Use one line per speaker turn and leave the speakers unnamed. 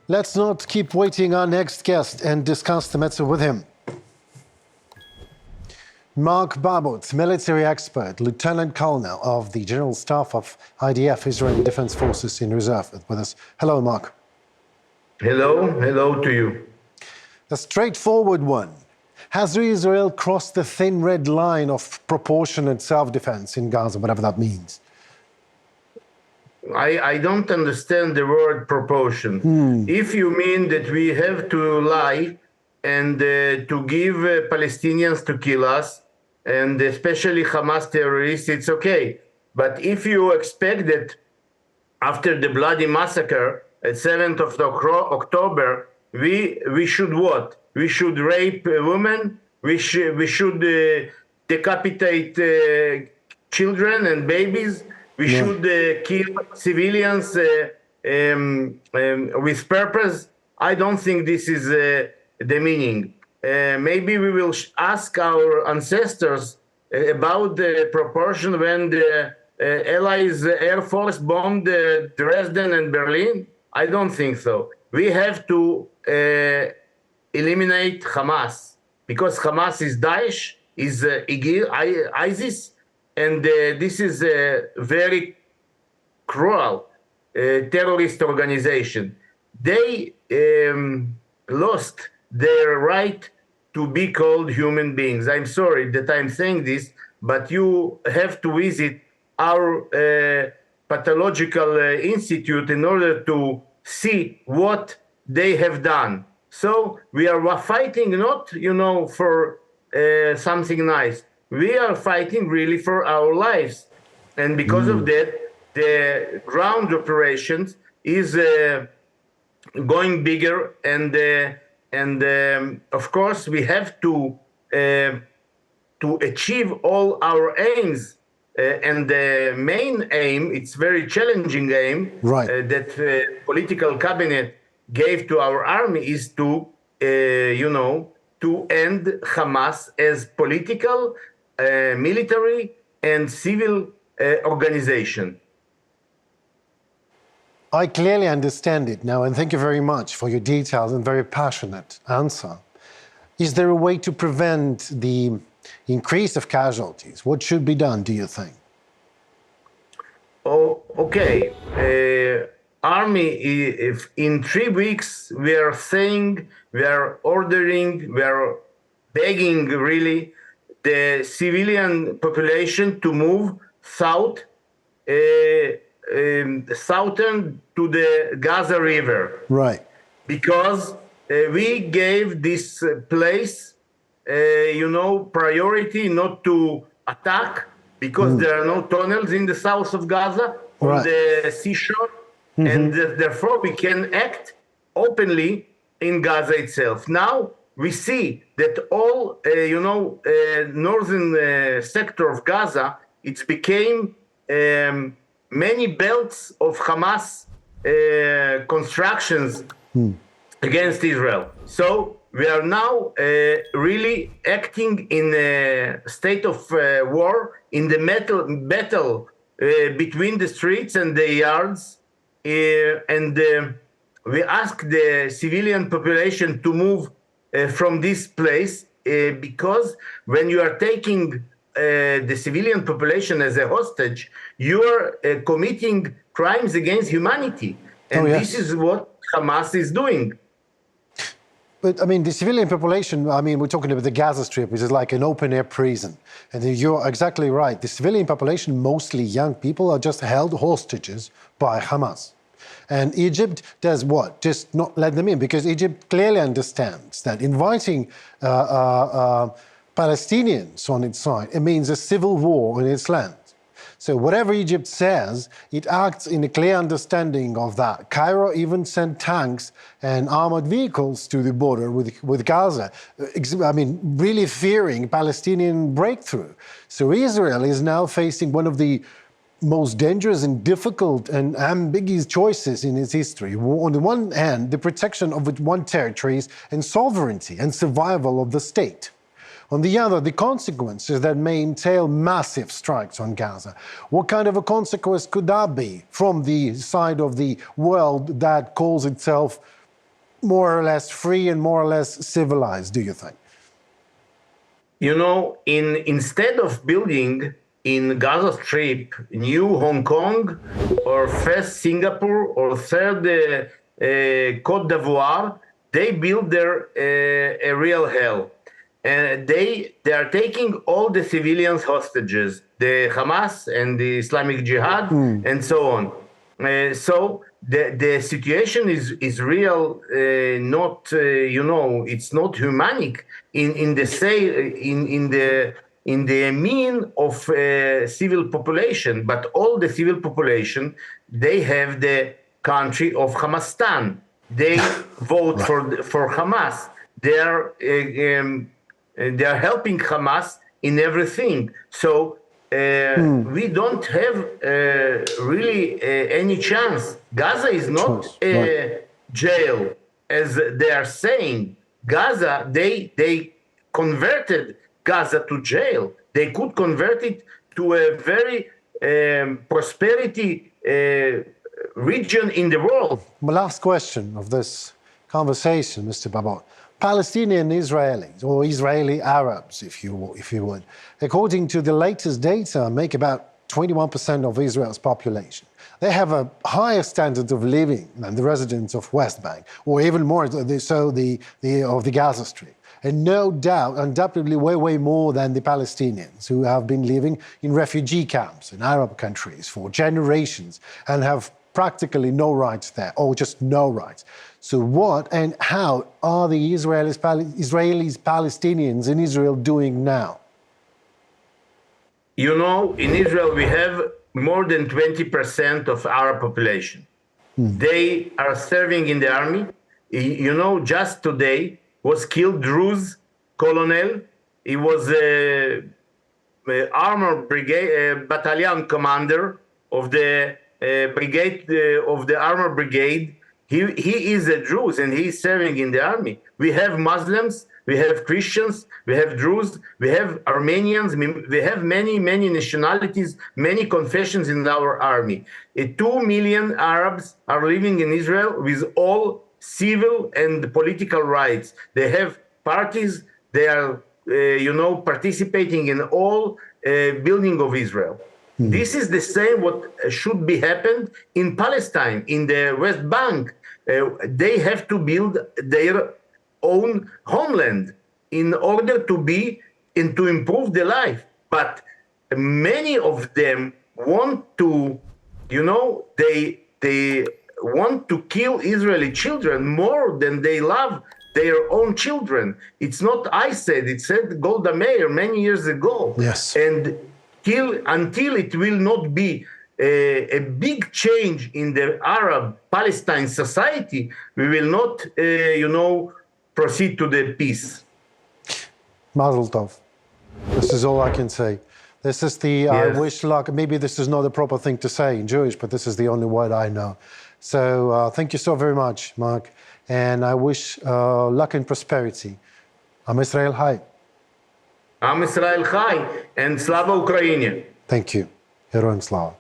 Let's not keep waiting our next guest and discuss the matter with him. Mark Babot, military expert, Lieutenant Colonel of the General Staff of IDF, Israeli Defense Forces in Reserve, with us. Hello, Mark.
Hello to you.
A straightforward one. Has Israel crossed the thin red line of proportionate self-defense in Gaza, whatever that means?
I don't understand the word proportion. If you mean that we have to lie and to give Palestinians to kill us, and especially Hamas terrorists, it's okay. But if you expect that after the bloody massacre at 7th of October, we should what? We should rape women, we should decapitate children and babies, we should kill civilians with purpose. I don't think this is the meaning. Maybe we will ask our ancestors about the proportion when the Allies Air Force bombed Dresden and Berlin. I don't think so. We have to eliminate Hamas, because Hamas is Daesh, is ISIS, and this is a very cruel terrorist organization. They lost their right to be called human beings. I'm sorry that I'm saying this, but you have to visit our pathological institute in order to see what they have done. So we are fighting not, for something nice. We are fighting really for our lives. And because of that, the ground operations is going bigger. And of course, we have to achieve all our aims. And the main aim, it's very challenging aim,
right,
that political cabinet gave to our army is to, to end Hamas as political, military, and civil organization.
I clearly understand it now, and thank you very much for your detailed and very passionate answer. Is there a way to prevent the increase of casualties? What should be done, do you think?
Oh, okay. Army, if in 3 weeks we are saying, we are ordering, we are begging really the civilian population to move south, southern to the Gaza River.
Right.
Because we gave this place, priority not to attack, because there are no tunnels in the south of Gaza, on the seashore, and therefore we can act openly in Gaza itself. Now we see that all, northern sector of Gaza, it's became many belts of Hamas constructions against Israel. So we are now really acting in a state of war, in the battle between the streets and the yards, and we ask the civilian population to move from this place, because when you are taking the civilian population as a hostage, you are committing crimes against humanity. And this is what Hamas is doing.
But, the civilian population, we're talking about the Gaza Strip, which is like an open-air prison. And you're exactly right. The civilian population, mostly young people, are just held hostages by Hamas. And Egypt does what? Just not let them in, because Egypt clearly understands that inviting Palestinians on its side, it means a civil war in its land. So whatever Egypt says, it acts in a clear understanding of that. Cairo even sent tanks and armored vehicles to the border with Gaza, really fearing Palestinian breakthrough. So Israel is now facing one of the most dangerous and difficult and ambiguous choices in its history. On the one hand, the protection of its one territories and sovereignty and survival of the state. On the other, the consequences that may entail massive strikes on Gaza. What kind of a consequence could that be from the side of the world that calls itself more or less free and more or less civilized, do you think?
You know, instead of building in Gaza Strip new Hong Kong or first Singapore or third Cote d'Ivoire, they build their a real hell. And they are taking all the civilians hostages, the Hamas and the Islamic Jihad, and so on. So the situation is real, not you know, it's not humanic in the say in the mean of civil population, but all the civil population, they have the country of Hamastan. They vote for Hamas. They are helping Hamas in everything. So we don't have really any chance. Gaza is not a jail, as they are saying. Gaza, they converted Gaza to jail. They could convert it to a very prosperity region in the world.
My last question of this conversation, Mr. Babot. Palestinian Israelis, or Israeli Arabs, if you would, according to the latest data, make about 21% of Israel's population. They have a higher standard of living than the residents of West Bank, or even more so of the Gaza Strip. And no doubt, undoubtedly, way more than the Palestinians who have been living in refugee camps in Arab countries for generations and have practically no rights there, or just no rights. So what and how are the Israelis, Palestinians in Israel doing now?
You know, in Israel, we have more than 20% of our population. They are serving in the army. You know, just today was killed Druze colonel. He was a armor brigade battalion commander of the brigade of the armor brigade. He is a Druze and he is serving in the army. We have Muslims, we have Christians, we have Druze, we have Armenians, we have many nationalities, many confessions in our army. 2 million Arabs are living in Israel with all civil and political rights. They have parties, they are participating in all building of Israel. This is the same what should be happened in Palestine, in the West Bank. They have to build their own homeland in order to be and to improve their life. But many of them want to, they want to kill Israeli children more than they love their own children. It's not I said, it said Golda Meir many years ago.
Yes.
And until it will not be a big change in the Arab-Palestine society, we will not, proceed to the peace.
Mazel tov. This is all I can say. This is the,
Yes.
I wish luck, maybe this is not the proper thing to say in Jewish, but this is the only word I know. So thank you so very much, Mark, and I wish luck and prosperity. Am Israel Chai.
Am Israel Chai, and Slava Ukraini.
Thank you. Heroim Slava.